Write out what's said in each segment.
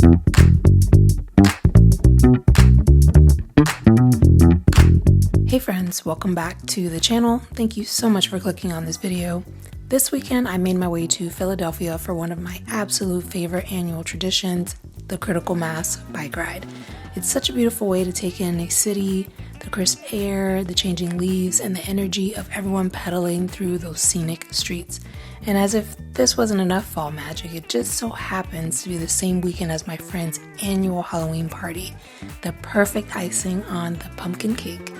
Hey friends, welcome back to the channel. Thank you so much for clicking on this video. This weekend I made my way to Philadelphia for one of my absolute favorite annual traditions, the Critical Mass bike ride. It's such a beautiful way to take in a city, the crisp air, the changing leaves, and the energy of everyone pedaling through those scenic streets. And as if this wasn't enough fall magic, it just so happens to be the same weekend as my friend's annual Halloween party, the perfect icing on the pumpkin cake.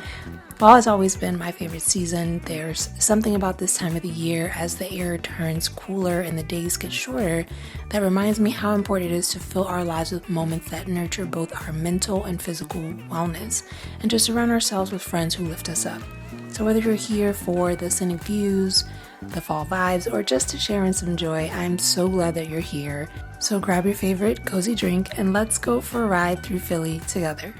Fall has always been my favorite season. There's something about this time of the year as the air turns cooler and the days get shorter that reminds me how important it is to fill our lives with moments that nurture both our mental and physical wellness, and to surround ourselves with friends who lift us up. So whether you're here for the scenic views, the fall vibes, or just to share in some joy, I'm so glad that you're here. So grab your favorite cozy drink and let's go for a ride through Philly together.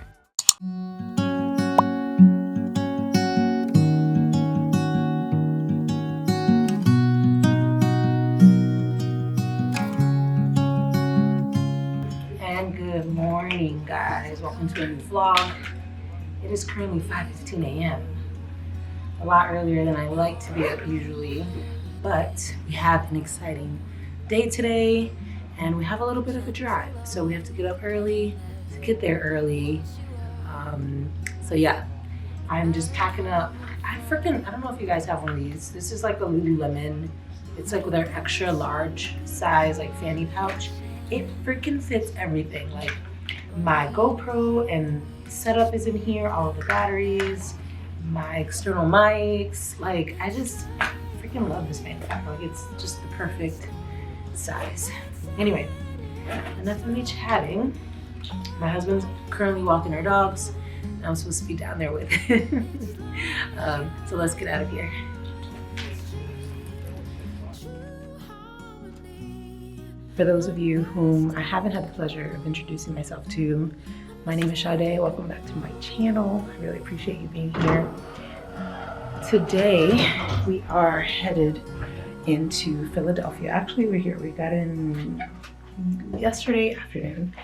Good morning, guys. Welcome to a new vlog. It is currently 5:15 a.m. A lot earlier than I like to be up usually, but we have an exciting day today and we have a little bit of a drive. So we have to get up early to get there early. So yeah, I'm just packing up. I don't know if you guys have one of these. This is like a Lululemon. It's like with their extra large size, like fanny pouch. It freaking fits everything. Like my GoPro and setup is in here, all of the batteries, my external mics. Like I just freaking love this fanny pack. Like it's just the perfect size. Anyway, enough of me chatting. My husband's currently walking our dogs. I'm supposed to be down there with him. So let's get out of here. For those of you whom I haven't had the pleasure of introducing myself to, my name is Sade. Welcome back to my channel. I really appreciate you being here. Today, we are headed into Philadelphia. Actually, we're here. We got in yesterday afternoon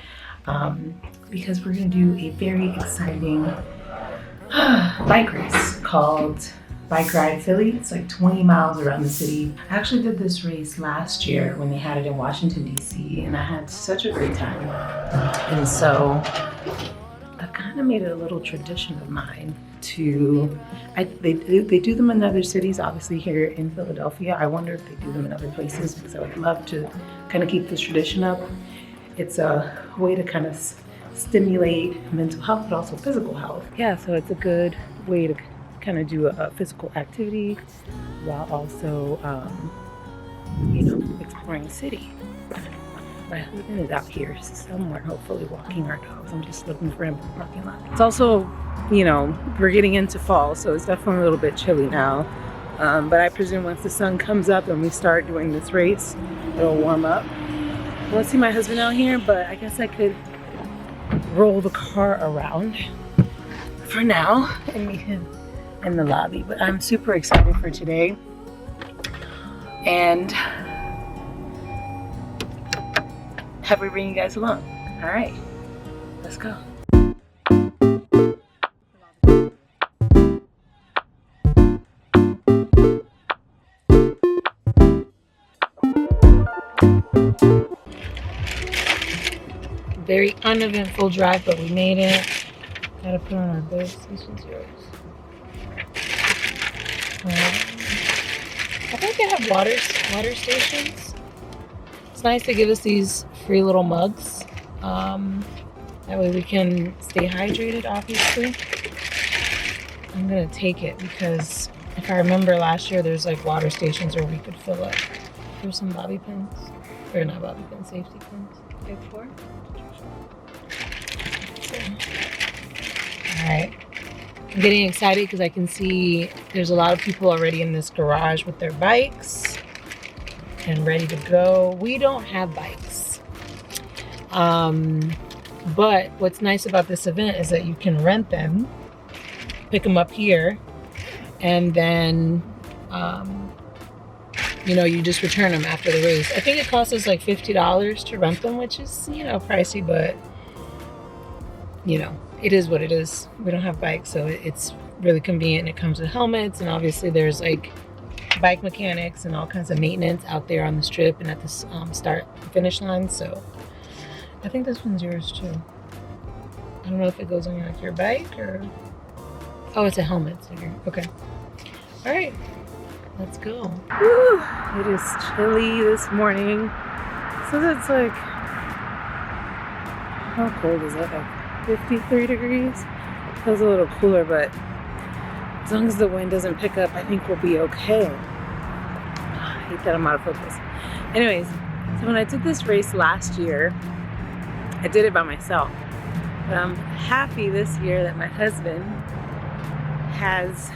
because we're going to do a very exciting bike race called Bike Ride Philly. It's like 20 miles around the city. I actually did this race last year when they had it in Washington, D.C., and I had such a great time. And so I've kind of made it a little tradition of mine to, they do them in other cities, obviously here in Philadelphia. I wonder if they do them in other places because I would love to kind of keep this tradition up. It's a way to kind of stimulate mental health, but also physical health. Yeah, so it's a good way to kind of do a physical activity while also, exploring the city. My husband is out here somewhere, hopefully walking our dogs. I'm just looking for him in the parking lot. It's also, we're getting into fall, so it's definitely a little bit chilly now. But I presume once the sun comes up and we start doing this race, it'll warm up. I don't see my husband out here, but I guess I could roll the car around for now and meet him in the lobby. But I'm super excited for today and happy to bring you guys along. All right, let's go. Very uneventful drive, but we made it. Gotta put on our boots. This one's yours. I think they have water stations. It's nice to give us these free little mugs. That way we can stay hydrated, obviously. I'm gonna take it because if I remember last year, there's like water stations where we could fill up. There's some bobby pins. Or not bobby pins, safety pins. Big four. All right. I'm getting excited because I can see there's a lot of people already in this garage with their bikes and ready to go. We don't have bikes. But what's nice about this event is that you can rent them, pick them up here, and then you know, you just return them after the race. I think it costs us like $50 to rent them, which is, you know, pricey, but you know, it is what it is. We don't have bikes, so it's really convenient. It comes with helmets, and obviously there's like bike mechanics and all kinds of maintenance out there on the strip and at the start and finish line. So I think this one's yours too. I don't know if it goes on like your bike or... Oh, it's a helmet. Okay. All right, let's go. Woo! It is chilly this morning. So that's like... How cold is it? Like 53 degrees? Feels a little cooler, but as long as the wind doesn't pick up, I think we'll be okay. I hate that I'm out of focus. Anyways, so when I did this race last year, I did it by myself. But I'm happy this year that my husband has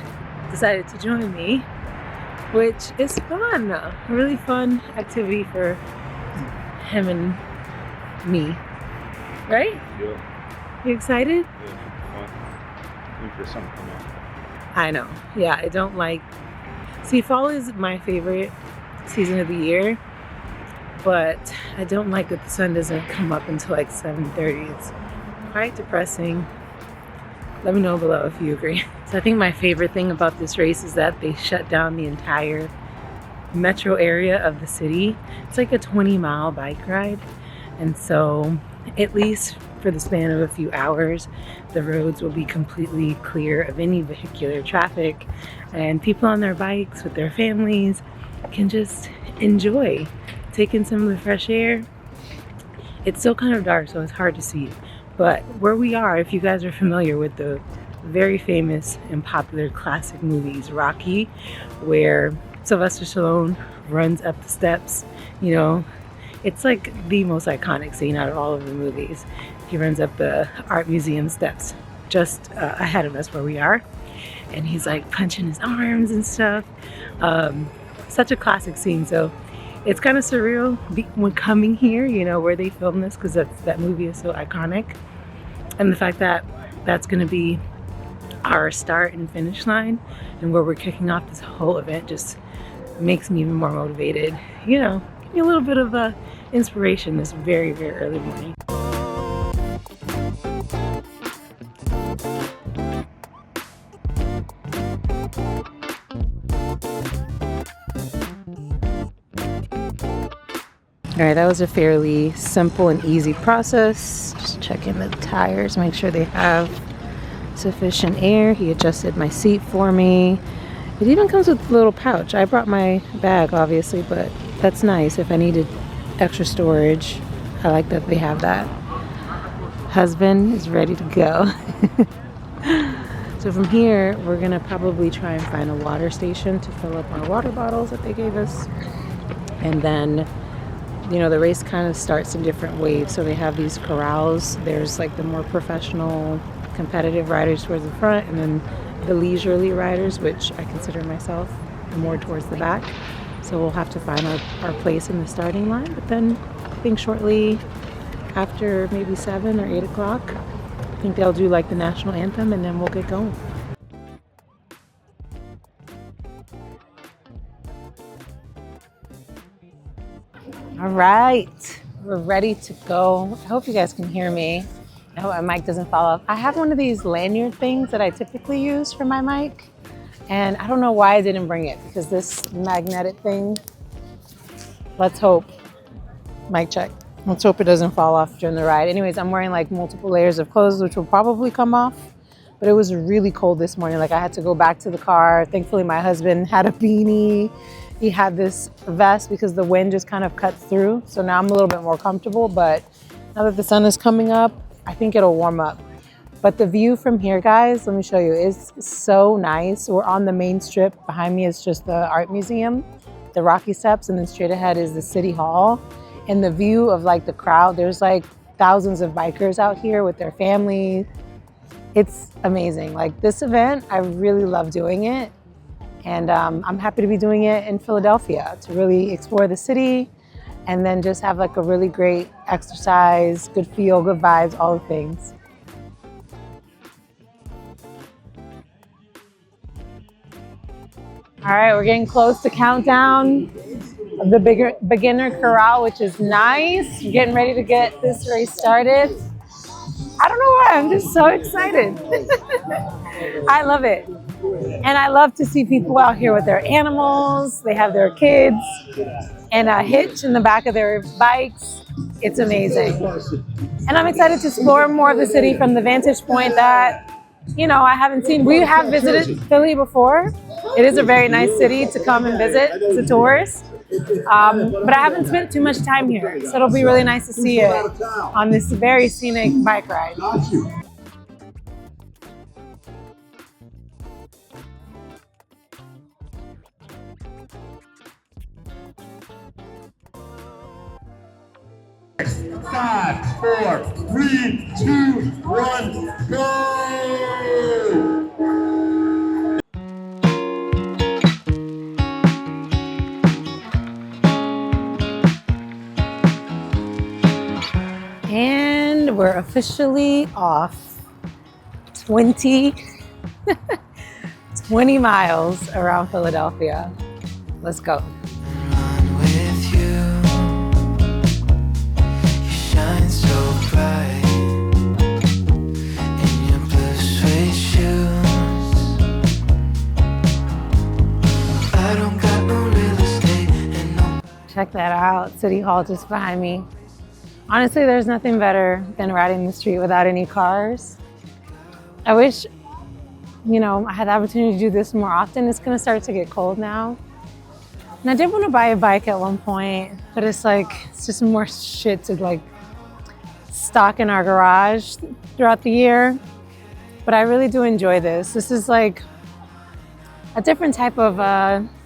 decided to join me, which is fun. A really fun activity for him and me. Right? Yeah. You excited? Yeah, fun. Wait for sun to come out. I know. Yeah, I don't like... See, fall is my favorite season of the year, but I don't like that the sun doesn't come up until like 7:30. It's quite depressing. Let me know below if you agree. So I think my favorite thing about this race is that they shut down the entire metro area of the city. It's like a 20-mile bike ride. And so at least for the span of a few hours, the roads will be completely clear of any vehicular traffic, and people on their bikes with their families can just enjoy taking some of the fresh air. It's still kind of dark, so it's hard to see, but where we are, if you guys are familiar with the very famous and popular classic movies Rocky, where Sylvester Stallone runs up the steps, you know, it's like the most iconic scene out of all of the movies. He runs up the art museum steps just ahead of us where we are, and he's like punching his arms and stuff. Such a classic scene. So it's kind of surreal when coming here, you know, where they filmed this, because that movie is so iconic. And the fact that that's going to be our start and finish line and where we're kicking off this whole event just makes me even more motivated. You know, give me a little bit of inspiration this very, very early morning. All right, that was a fairly simple and easy process. Just checking the tires, make sure they have sufficient air. He adjusted my seat for me. It even comes with a little pouch. I brought my bag, obviously, but that's nice if I needed extra storage. I like that they have that. Husband is ready to go. So from here, we're gonna probably try and find a water station to fill up our water bottles that they gave us. And then, you know, the race kind of starts in different waves. So they have these corrals. There's like the more professional, competitive riders towards the front, and then the leisurely riders, which I consider myself, more towards the back. So we'll have to find our place in the starting line. But then I think shortly after maybe 7 or 8 o'clock, I think they'll do like the national anthem, and then we'll get going. All right, we're ready to go. I hope you guys can hear me. I hope my mic doesn't fall off. I have one of these lanyard things that I typically use for my mic, and I don't know why I didn't bring it, because this magnetic thing, let's hope, mic check. Let's hope it doesn't fall off during the ride. Anyways, I'm wearing like multiple layers of clothes, which will probably come off, but it was really cold this morning. Like I had to go back to the car. Thankfully, my husband had a beanie. He had this vest because the wind just kind of cuts through. So now I'm a little bit more comfortable, but now that the sun is coming up, I think it'll warm up. But the view from here, guys, let me show you, is so nice. We're on the main strip. Behind me is just the art museum, the Rocky Steps, and then straight ahead is the City Hall. And the view of like the crowd, there's like thousands of bikers out here with their family. It's amazing. Like this event, I really love doing it. And I'm happy to be doing it in Philadelphia to really explore the city and then just have like a really great exercise, good feel, good vibes, all the things. All right, we're getting close to countdown. of the beginner corral, which is nice. Getting ready to get this race started. I don't know why, I'm just so excited. I love it. And I love to see people out here with their animals. They have their kids and a hitch in the back of their bikes. It's amazing. And I'm excited to explore more of the city from the vantage point that, you know, I haven't seen. We have visited Philly before. It is a very nice city to come and visit as a tourist. But I haven't spent too much time here. So it'll be really nice to see it on this very scenic bike ride. Five, 4, 3, 2, 1, go! And we're officially off 20 miles around Philadelphia. Let's go. Check that out, City Hall just behind me. Honestly, there's nothing better than riding the street without any cars. I wish, you know, I had the opportunity to do this more often. It's gonna start to get cold now. And I did want to buy a bike at one point, but it's like, it's just more shit to like stock in our garage throughout the year. But I really do enjoy this. This is like a different type of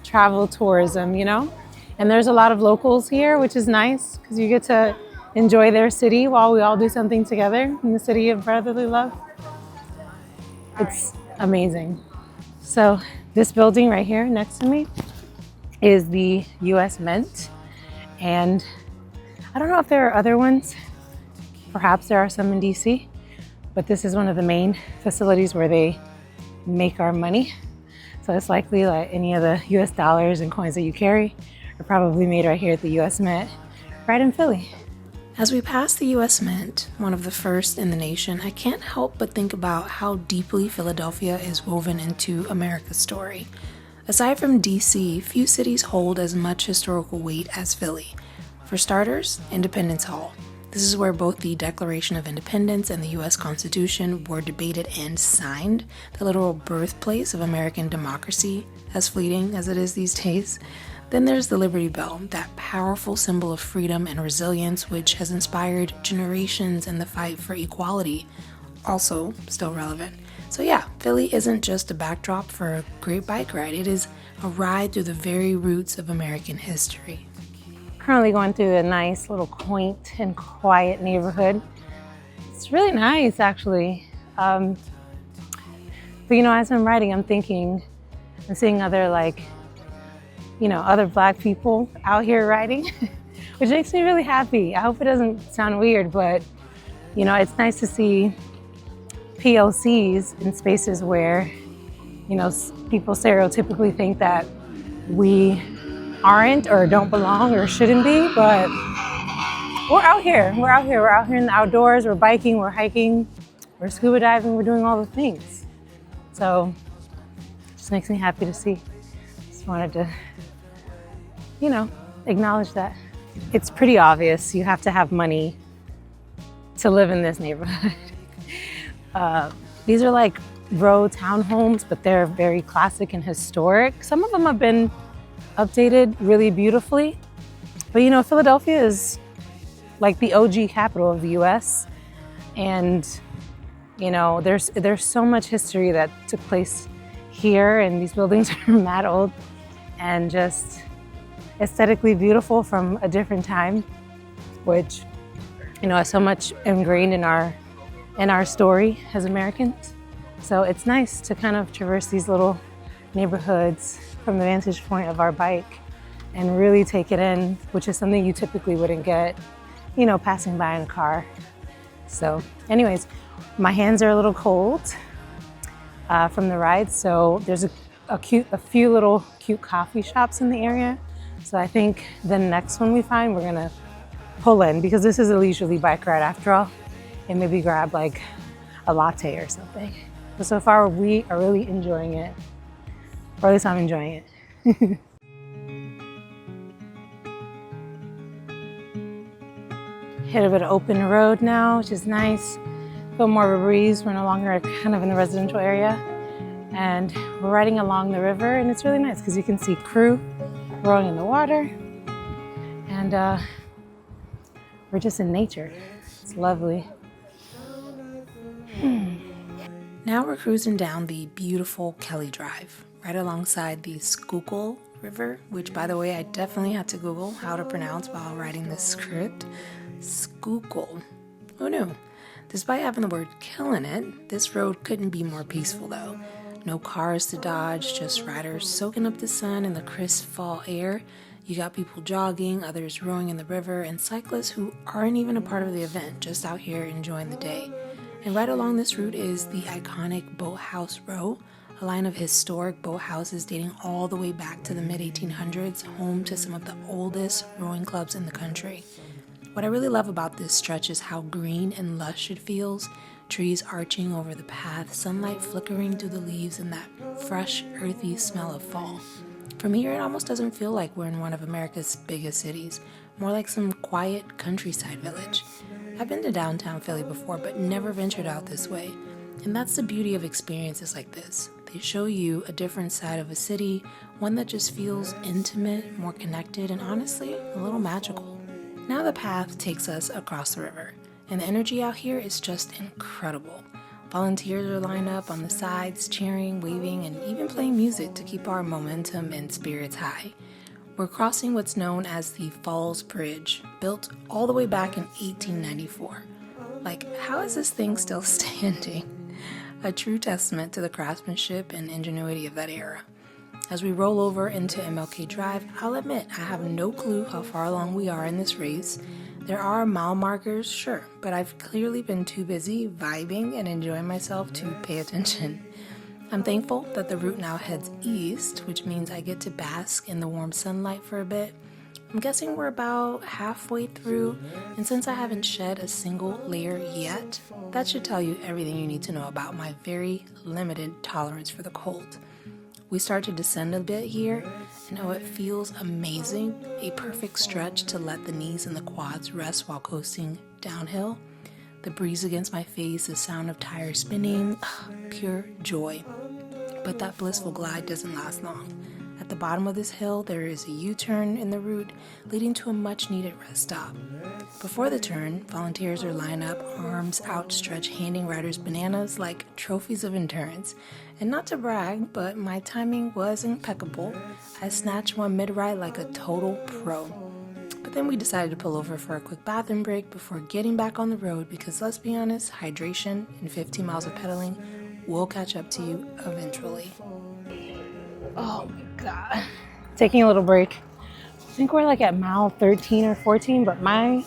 travel tourism, you know? And there's a lot of locals here, which is nice because you get to enjoy their city while we all do something together in the city of brotherly love. It's amazing. So this building right here next to me is the US Mint. And I don't know if there are other ones. Perhaps there are some in DC, but this is one of the main facilities where they make our money. So it's likely like any of the US dollars and coins that you carry are probably made right here at the US Mint, right in Philly. As we pass the US Mint, one of the first in the nation, I can't help but think about how deeply Philadelphia is woven into America's story. Aside from DC, few cities hold as much historical weight as Philly. For starters, Independence Hall. This is where both the Declaration of Independence and the US Constitution were debated and signed, the literal birthplace of American democracy, as fleeting as it is these days. Then there's the Liberty Bell, that powerful symbol of freedom and resilience which has inspired generations in the fight for equality, also still relevant. So yeah, Philly isn't just a backdrop for a great bike ride, it is a ride through the very roots of American history. Currently going through a nice little quaint and quiet neighborhood. It's really nice actually. But you know, as I'm riding, I'm thinking, I'm seeing other other Black people out here riding, which makes me really happy. I hope it doesn't sound weird, but you know, it's nice to see POCs in spaces where, you know, people stereotypically think that we aren't or don't belong or shouldn't be, but we're out here. We're out here in the outdoors, we're biking, we're hiking, we're scuba diving, we're doing all the things. So it just makes me happy to see. Just wanted to, you know, acknowledge that. It's pretty obvious you have to have money to live in this neighborhood. These are like row townhomes, but they're very classic and historic. Some of them have been updated really beautifully. But you know, Philadelphia is like the OG capital of the US. And you know, there's so much history that took place here, and these buildings are mad old and just aesthetically beautiful from a different time, which, you know, is so much ingrained in our story as Americans. So it's nice to kind of traverse these little neighborhoods from the vantage point of our bike and really take it in, which is something you typically wouldn't get, you know, passing by in a car. So anyways, my hands are a little cold from the ride, so there's a few little cute coffee shops in the area. So I think the next one we find, we're gonna pull in because this is a leisurely bike ride after all, and maybe grab like a latte or something. But so far we are really enjoying it, or at least I'm enjoying it. Hit a bit of open road now, which is nice. Feel more of a breeze. We're no longer kind of in the residential area. And we're riding along the river, and it's really nice because you can see crew rowing in the water. And we're just in nature. It's lovely. Now we're cruising down the beautiful Kelly Drive, right alongside the Schuylkill River, which, by the way, I definitely had to Google how to pronounce while writing this script. Schuylkill. Who knew? Despite having the word kill in it, this road couldn't be more peaceful though. No cars to dodge, just riders soaking up the sun in the crisp fall air. You got people jogging, others rowing in the river, and cyclists who aren't even a part of the event, just out here enjoying the day. And right along this route is the iconic Boathouse Row, a line of historic boathouses dating all the way back to the mid-1800s, home to some of the oldest rowing clubs in the country. What I really love about this stretch is how green and lush it feels. Trees arching over the path, sunlight flickering through the leaves, and that fresh, earthy smell of fall. From here, it almost doesn't feel like we're in one of America's biggest cities, more like some quiet countryside village. I've been to downtown Philly before, but never ventured out this way. And that's the beauty of experiences like this. They show you a different side of a city, one that just feels intimate, more connected, and honestly, a little magical. Now the path takes us across the river, and the energy out here is just incredible. Volunteers are lined up on the sides, cheering, waving, and even playing music to keep our momentum and spirits high. We're crossing what's known as the Falls Bridge, built all the way back in 1894. Like, how is this thing still standing? A true testament to the craftsmanship and ingenuity of that era. As we roll over into MLK Drive, I'll admit I have no clue how far along we are in this race. There are mile markers, sure, but I've clearly been too busy vibing and enjoying myself to pay attention. I'm thankful that the route now heads east, which means I get to bask in the warm sunlight for a bit. I'm guessing we're about halfway through, and since I haven't shed a single layer yet, that should tell you everything you need to know about my very limited tolerance for the cold. We start to descend a bit here, and oh, it feels amazing. A perfect stretch to let the knees and the quads rest while coasting downhill. The breeze against my face, the sound of tires spinning, pure joy. But that blissful glide doesn't last long. At the bottom of this hill, there is a U-turn in the route, leading to a much-needed rest stop. Before the turn, volunteers are lined up, arms outstretched, handing riders bananas like trophies of endurance. And not to brag, but my timing was impeccable. I snatched one mid-ride like a total pro. But then we decided to pull over for a quick bathroom break before getting back on the road because, let's be honest, hydration and 15 miles of pedaling will catch up to you eventually. Oh my God. Taking a little break. I think we're like at mile 13 or 14, but my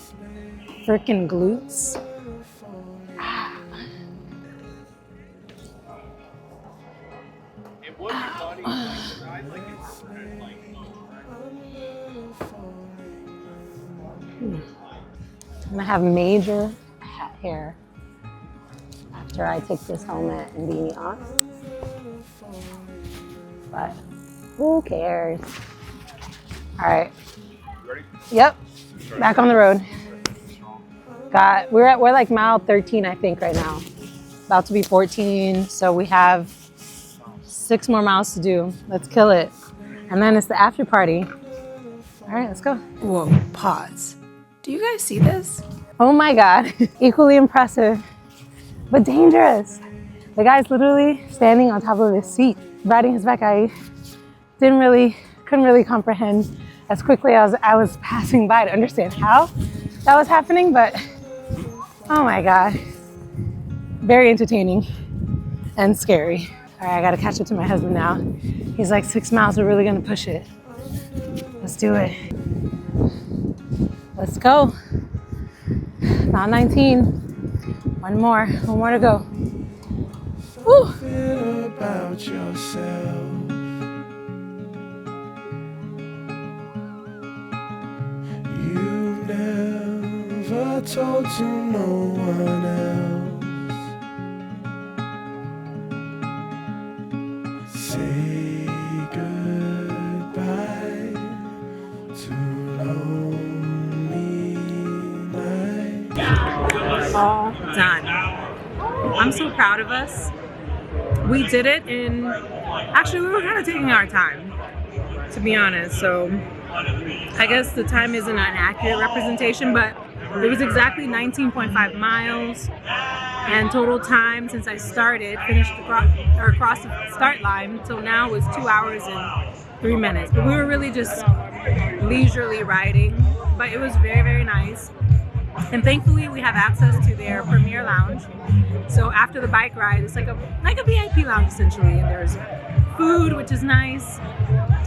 freaking glutes. I'm gonna have major hat hair after I take this helmet and beanie off. But who cares? All right. Ready? Yep. Back on the road. We're like mile 13, I think, right now. About to be 14, so we have 6 more miles to do. Let's kill it. And then it's the after party. All right, let's go. Whoa, pause. Do you guys see this? Oh my God. Equally impressive, but dangerous. The guy's literally standing on top of his seat, riding his bike. I couldn't really comprehend as quickly as I was passing by to understand how that was happening, but oh my God. Very entertaining and scary. All right, I gotta catch up to my husband now. He's like 6 miles, we're really gonna push it. Let's do it. Let's go. Mile 19. One more to go. Woo. Feel about yourself. never told to no one else. Say goodbye to lonely nights. All done. I'm so proud of us. We did it in, actually we were kind of taking our time, to be honest. So I guess the time isn't an accurate representation, but it was exactly 19.5 miles, and total time since I started, finished across the start line till now was 2 hours and 3 minutes. But we were really just leisurely riding, but it was very, very nice. And thankfully we have access to their premier lounge. So after the bike ride, it's like a VIP lounge essentially, and there's food, which is nice.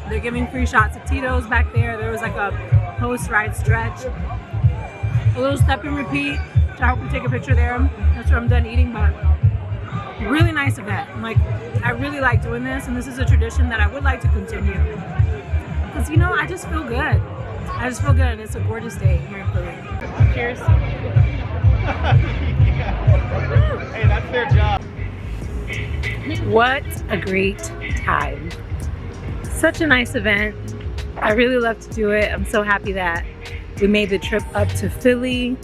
They're giving free shots of Tito's back there. There was like a post-ride stretch, a little step and repeat, which I hope you take a picture there. That's where I'm done eating, but really nice event. I really like doing this, and this is a tradition that I would like to continue. Because, you know, I just feel good. I just feel good, and it's a gorgeous day here in Philly. Cheers. Hey, that's their job. What a great time. Such a nice event. I really love to do it. I'm so happy that we made the trip up to Philly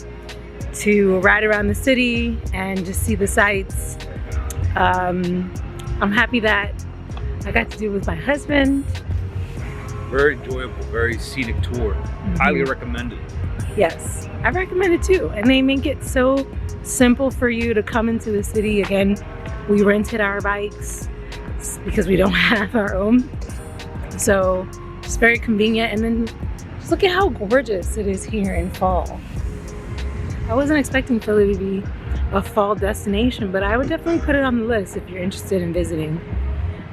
to ride around the city and just see the sights. I'm happy that I got to do it with my husband. Very enjoyable, very scenic tour. Highly recommended. Yes, I recommend it too. And they make it so simple for you to come into the city. Again, we rented our bikes because we don't have our own. So it's very convenient. And then just look at how gorgeous it is here in fall. I wasn't expecting Philly to be a fall destination, but I would definitely put it on the list if you're interested in visiting.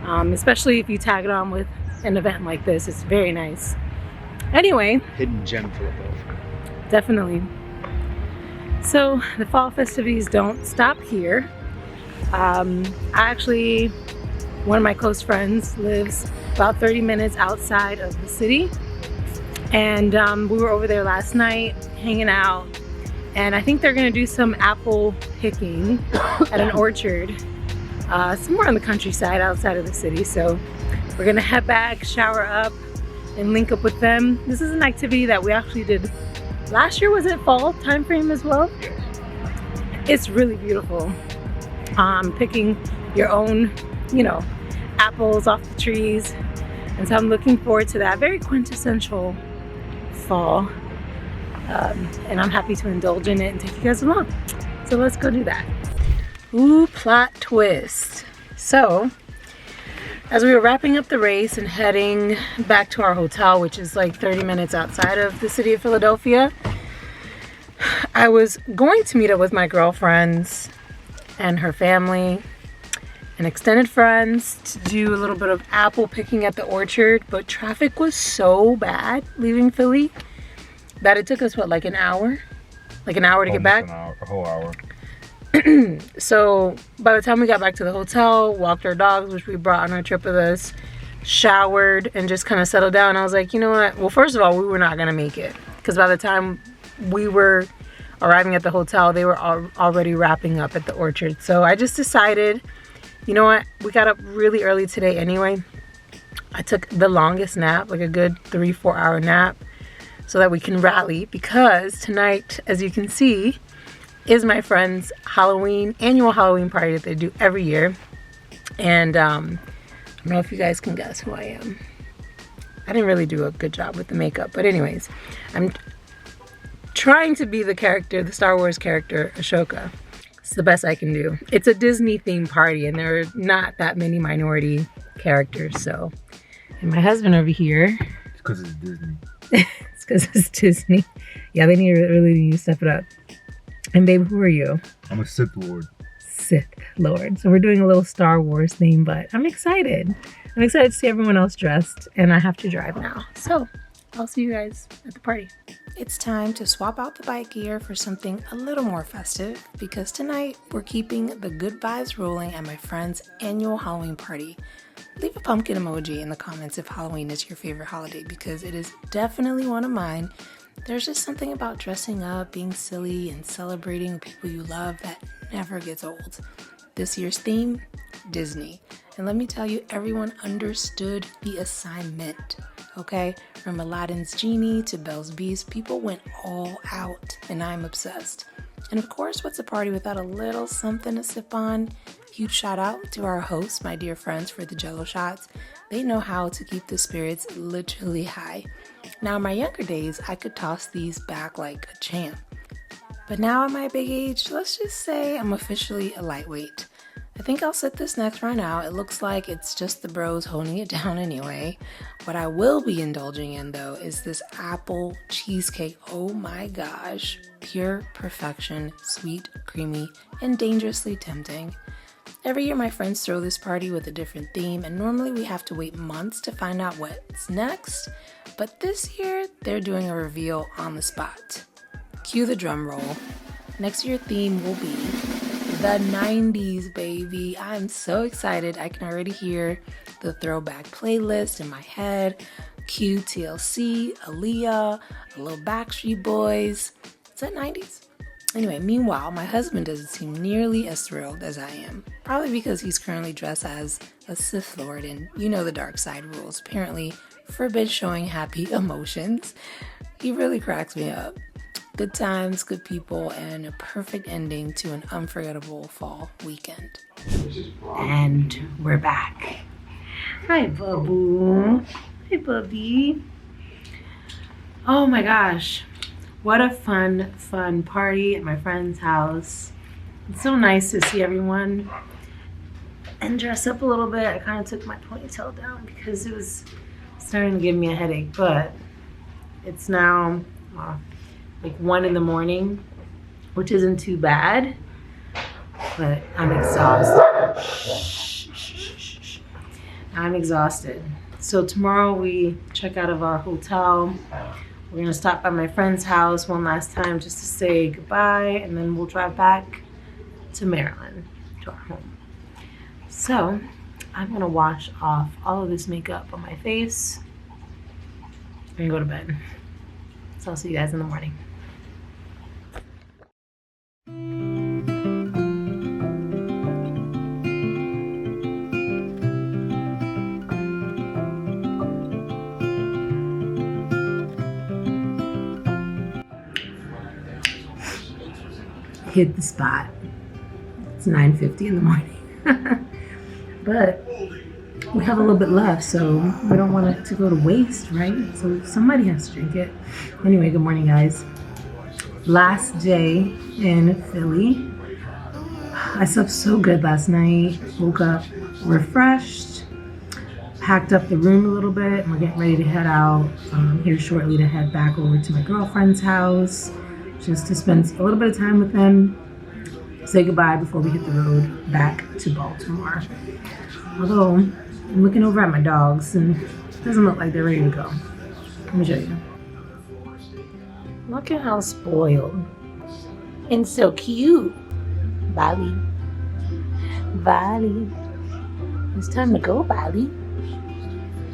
Especially if you tag it on with an event like this. It's very nice. Anyway. Hidden gem Philadelphia. Definitely. So the fall festivities don't stop here. One of my close friends lives about 30 minutes outside of the city, and we were over there last night hanging out, and I think they're gonna do some apple picking at an orchard somewhere on the countryside outside of the city. So we're gonna head back, shower up, and link up with them. This is an activity that we actually did last year. Was it fall time frame as well? Yes. It's really beautiful. Picking your own, you know, apples off the trees. And so I'm looking forward to that. Very quintessential fall. And I'm happy to indulge in it and take you guys along. So let's go do that. Ooh, plot twist. So, as we were wrapping up the race and heading back to our hotel, which is like 30 minutes outside of the city of Philadelphia, I was going to meet up with my girlfriends and her family and extended friends to do a little bit of apple picking at the orchard, but traffic was so bad leaving Philly that it took us, what, like an hour? Like an hour to get back? A whole hour. So by the time we got back to the hotel, walked our dogs, which we brought on our trip with us, showered, and just kind of settled down, I was like, you know what? Well, first of all, we were not going to make it, because by the time we were arriving at the hotel, they were already wrapping up at the orchard. So I just decided, you know what? We got up really early today anyway. I took the longest nap, like a good 3-4 hour nap, so that we can rally, because tonight, as you can see, is my friend's annual Halloween party that they do every year. And I don't know if you guys can guess who I am. I didn't really do a good job with the makeup, but anyways, I'm trying to be the character, the Star Wars character, Ashoka. It's the best I can do. It's a Disney themed party, and there are not that many minority characters, so. And my husband over here. It's because it's Disney. It's because it's Disney. Yeah, they really need to step it up. And babe, who are you? I'm a Sith Lord. Sith Lord. So we're doing a little Star Wars theme, but I'm excited. I'm excited to see everyone else dressed, and I have to drive now. So I'll see you guys at the party. It's time to swap out the bike gear for something a little more festive, because tonight we're keeping the good vibes rolling at my friend's annual Halloween party. Leave a pumpkin emoji in the comments if Halloween is your favorite holiday, because it is definitely one of mine. There's just something about dressing up, being silly, and celebrating with people you love that never gets old. This year's theme, Disney. And let me tell you, everyone understood the assignment, okay? From Aladdin's Genie to Belle's Beast, people went all out, and I'm obsessed. And of course, what's a party without a little something to sip on? Huge shout out to our hosts, my dear friends, for the Jello shots. They know how to keep the spirits literally high. Now, in my younger days, I could toss these back like a champ. But now at my big age, let's just say I'm officially a lightweight. I think I'll sit this next run out. It looks like it's just the bros holding it down anyway. What I will be indulging in though is this apple cheesecake. Oh my gosh. Pure perfection, sweet, creamy, and dangerously tempting. Every year my friends throw this party with a different theme, and normally we have to wait months to find out what's next. But this year, they're doing a reveal on the spot. Cue the drum roll. Next year theme will be the 90s, baby. I'm so excited. I can already hear the throwback playlist in my head. Cue TLC, Aaliyah, a little Backstreet Boys. Is that 90s? Anyway, meanwhile, my husband doesn't seem nearly as thrilled as I am. Probably because he's currently dressed as a Sith Lord, and you know the dark side rules. Apparently, forbid showing happy emotions. He really cracks me up. Good times, good people, and a perfect ending to an unforgettable fall weekend. And we're back. Hi, Babu. Hi, Bubby. Oh my gosh. What a fun party at my friend's house. It's so nice to see everyone and dress up a little bit. I kind of took my ponytail down because it was starting to give me a headache, but it's now like 1 in the morning, which isn't too bad, but I'm exhausted. I'm exhausted. So tomorrow we check out of our hotel. We're gonna stop by my friend's house one last time just to say goodbye, and then we'll drive back to Maryland, to our home. So I'm gonna wash off all of this makeup on my face and go to bed. So I'll see you guys in the morning. Hit the spot. It's 9:50 in the morning. But we have a little bit left, so we don't want it to go to waste, right? So somebody has to drink it. Anyway, good morning, guys. Last day in Philly. I slept so good last night. Woke up refreshed. Packed up the room a little bit, and we're getting ready to head out here shortly to head back over to my girlfriend's house, just to spend a little bit of time with them, say goodbye before we hit the road back to Baltimore. Although, I'm looking over at my dogs and it doesn't look like they're ready to go. Let me show you. Look at how spoiled and so cute. Bali. Bali. It's time to go, Bali.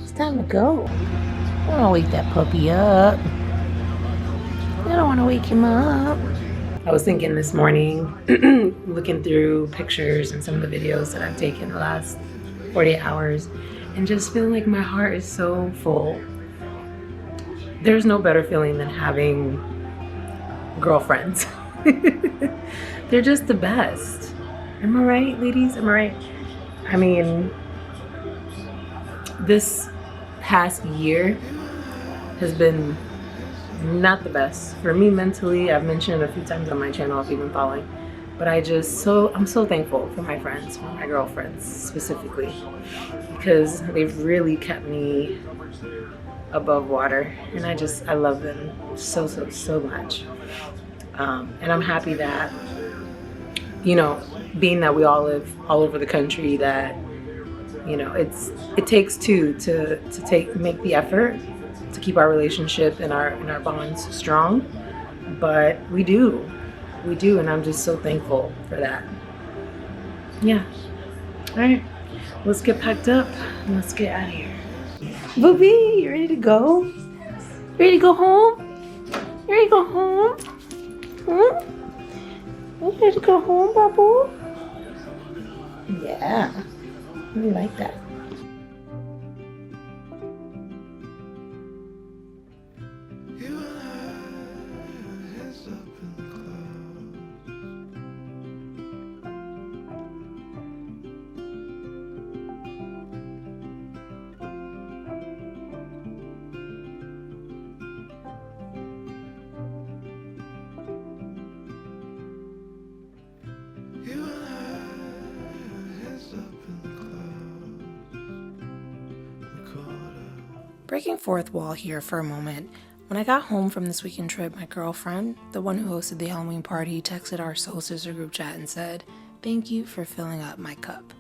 It's time to go. I don't want to wake that puppy up. I don't want to wake him up. I was thinking this morning, looking through pictures and some of the videos that I've taken the last 48 hours, and just feeling like my heart is so full. There's no better feeling than having girlfriends. They're just the best. Am I right, ladies? Am I right? I mean, this past year has been not the best for me mentally. I've mentioned it a few times on my channel if you've been following, but I'm so thankful for my friends, for my girlfriends specifically, because they've really kept me above water, and I love them so much. And I'm happy that, you know, being that we all live all over the country, that, you know, it takes two to make the effort to keep our relationship and our bonds strong, but we do, and I'm just so thankful for that. Yeah. All right, let's get packed up and let's get out of here. Booby, you ready to go? Ready to go home? You ready to go home? You ready to go home, Babu? Yeah. I really like that. You and I, heads up in the clouds. You and I, heads up in the clouds. We're caught up. Breaking fourth wall here for a moment. When I got home from this weekend trip, my girlfriend, the one who hosted the Halloween party, texted our Soul Sister group chat and said, "Thank you for filling up my cup."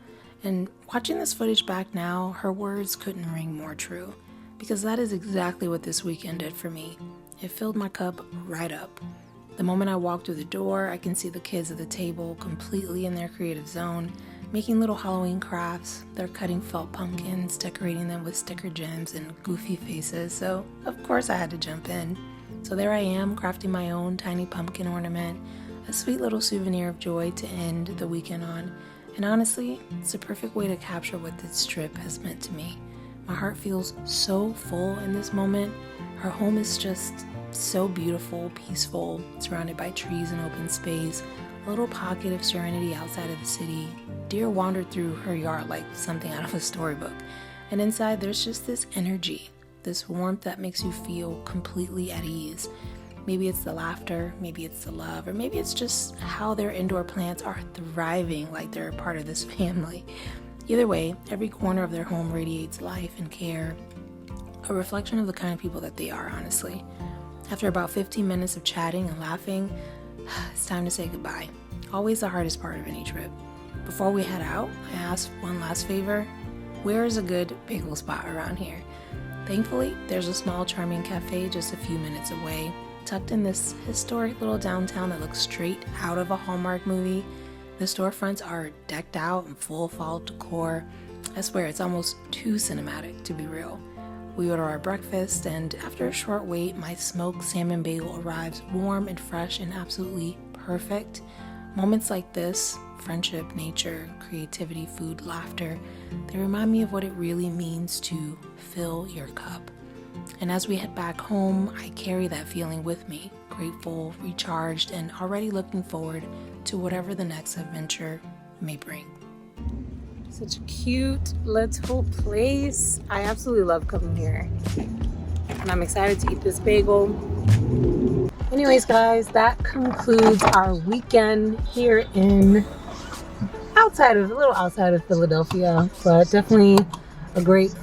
And watching this footage back now, her words couldn't ring more true, because that is exactly what this weekend did for me. It filled my cup right up. The moment I walk through the door, I can see the kids at the table completely in their creative zone, making little Halloween crafts. They're cutting felt pumpkins, decorating them with sticker gems and goofy faces, so of course I had to jump in. So there I am, crafting my own tiny pumpkin ornament, a sweet little souvenir of joy to end the weekend on. And honestly, it's a perfect way to capture what this trip has meant to me. My heart feels so full in this moment. Her home is just so beautiful, peaceful, surrounded by trees and open space, a little pocket of serenity outside of the city. Deer wandered through her yard like something out of a storybook. And inside there's just this energy, this warmth that makes you feel completely at ease. Maybe it's the laughter, maybe it's the love, or maybe it's just how their indoor plants are thriving like they're a part of this family. Either way, every corner of their home radiates life and care, a reflection of the kind of people that they are, honestly. After about 15 minutes of chatting and laughing, it's time to say goodbye. Always the hardest part of any trip. Before we head out, I asked one last favor. Where is a good bagel spot around here? Thankfully, there's a small charming cafe just a few minutes away, tucked in this historic little downtown that looks straight out of a Hallmark movie. The storefronts are decked out in full fall decor. I swear it's almost too cinematic to be real. We order our breakfast, and after a short wait, my smoked salmon bagel arrives warm and fresh and absolutely perfect. Moments like this, friendship, nature, creativity, food, laughter, they remind me of what it really means to fill your cup. And as we head back home, I carry that feeling with me, grateful, recharged, and already looking forward to whatever the next adventure may bring. Such a cute little place. I absolutely love coming here. And I'm excited to eat this bagel. Anyways, guys, that concludes our weekend here in a little outside of Philadelphia, but definitely a great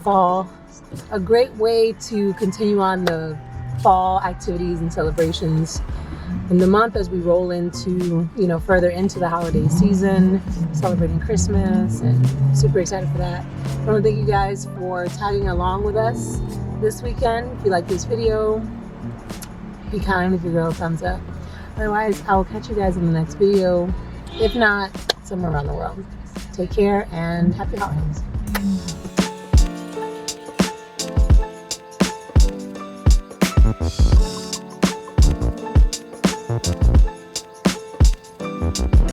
way to continue on the fall activities and celebrations in the month as we roll into, further into the holiday season, celebrating Christmas, and super excited for that. I want to thank you guys for tagging along with us this weekend. If you like this video, be kind, give your girl a thumbs up. Otherwise, I will catch you guys in the next video, if not somewhere around the world. Take care and happy holidays.